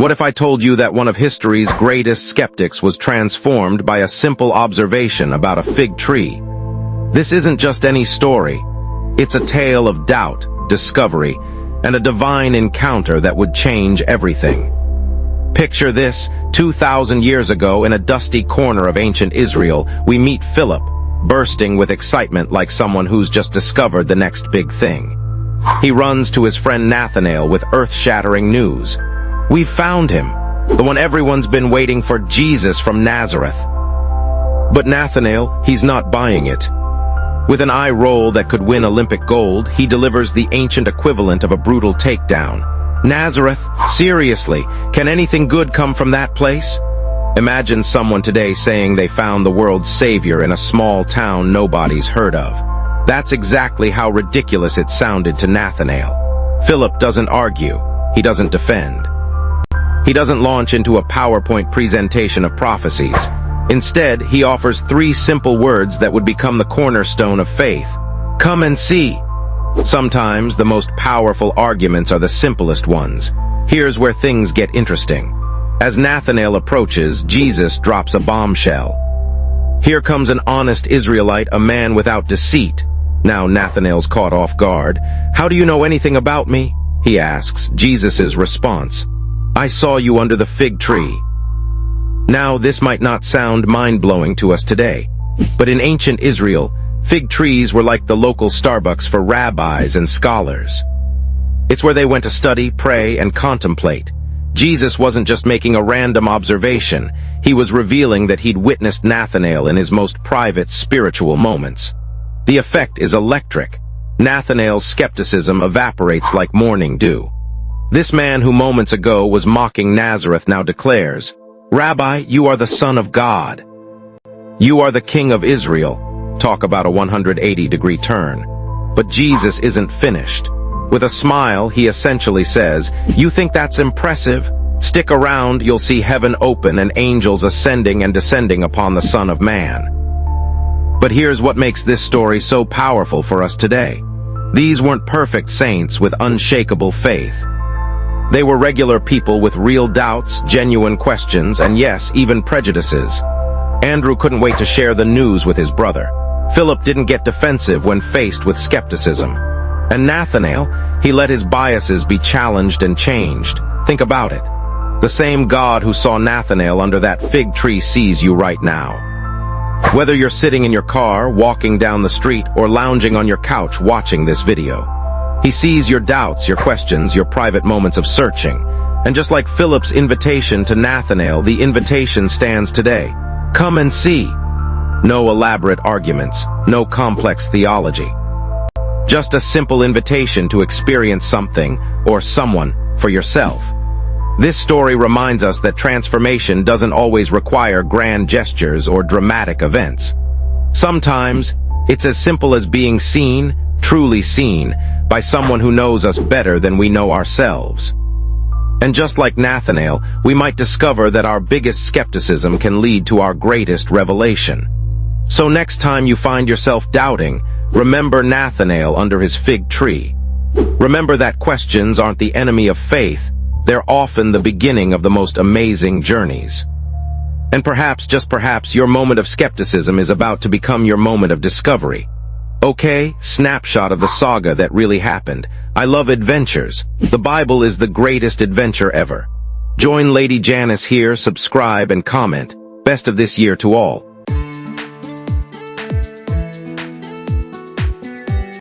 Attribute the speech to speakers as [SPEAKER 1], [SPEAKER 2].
[SPEAKER 1] What if I told you that one of history's greatest skeptics was transformed by a simple observation about a fig tree? This isn't just any story. It's a tale of doubt, discovery, and a divine encounter that would change everything. Picture this: 2,000 years ago, in a dusty corner of ancient Israel, we meet Philip, bursting with excitement like someone who's just discovered the next big thing. He runs to his friend Nathanael with earth-shattering news. "We've found him, the one everyone's been waiting for, Jesus from Nazareth." But Nathanael, he's not buying it. With an eye roll that could win Olympic gold, he delivers the ancient equivalent of a brutal takedown. "Nazareth? Seriously? Can anything good come from that place?" Imagine someone today saying they found the world's savior in a small town nobody's heard of. That's exactly how ridiculous it sounded to Nathanael. Philip doesn't argue. He doesn't defend. He doesn't launch into a PowerPoint presentation of prophecies. Instead, he offers 3 simple words that would become the cornerstone of faith. "Come and see." Sometimes the most powerful arguments are the simplest ones. Here's where things get interesting. As Nathanael approaches, Jesus drops a bombshell. Here comes an honest Israelite, a man without deceit. Now Nathanael's caught off guard. "How do you know anything about me?" he asks. Jesus' response: "I saw you under the fig tree." Now, this might not sound mind-blowing to us today, but in ancient Israel, fig trees were like the local Starbucks for rabbis and scholars. It's where they went to study, pray, and contemplate. Jesus wasn't just making a random observation. He was revealing that he'd witnessed Nathanael in his most private spiritual moments. The effect is electric. Nathanael's skepticism evaporates like morning dew. This man who moments ago was mocking Nazareth now declares, "Rabbi, you are the Son of God. You are the King of Israel." Talk about a 180-degree turn. But Jesus isn't finished. With a smile, he essentially says, "You think that's impressive? Stick around, you'll see heaven open and angels ascending and descending upon the Son of Man." But here's what makes this story so powerful for us today. These weren't perfect saints with unshakable faith. They were regular people with real doubts, genuine questions, and yes, even prejudices. Andrew couldn't wait to share the news with his brother. Philip didn't get defensive when faced with skepticism. And Nathanael, he let his biases be challenged and changed. Think about it. The same God who saw Nathanael under that fig tree sees you right now. Whether you're sitting in your car, walking down the street, or lounging on your couch watching this video, he sees your doubts, your questions, your private moments of searching. And just like Philip's invitation to Nathanael, the invitation stands today. Come and see. No elaborate arguments, no complex theology. Just a simple invitation to experience something or someone for yourself. This story reminds us that transformation doesn't always require grand gestures or dramatic events. Sometimes, it's as simple as being seen, truly seen, by someone who knows us better than we know ourselves. And just like Nathanael, we might discover that our biggest skepticism can lead to our greatest revelation. So next time you find yourself doubting, remember Nathanael under his fig tree. Remember that questions aren't the enemy of faith. They're often the beginning of the most amazing journeys. And perhaps, just perhaps, your moment of skepticism is about to become your moment of discovery. Okay, snapshot of the saga that really happened. I love adventures. The Bible is the greatest adventure ever. Join Lady Janice here, subscribe, and comment. Best of this year to all.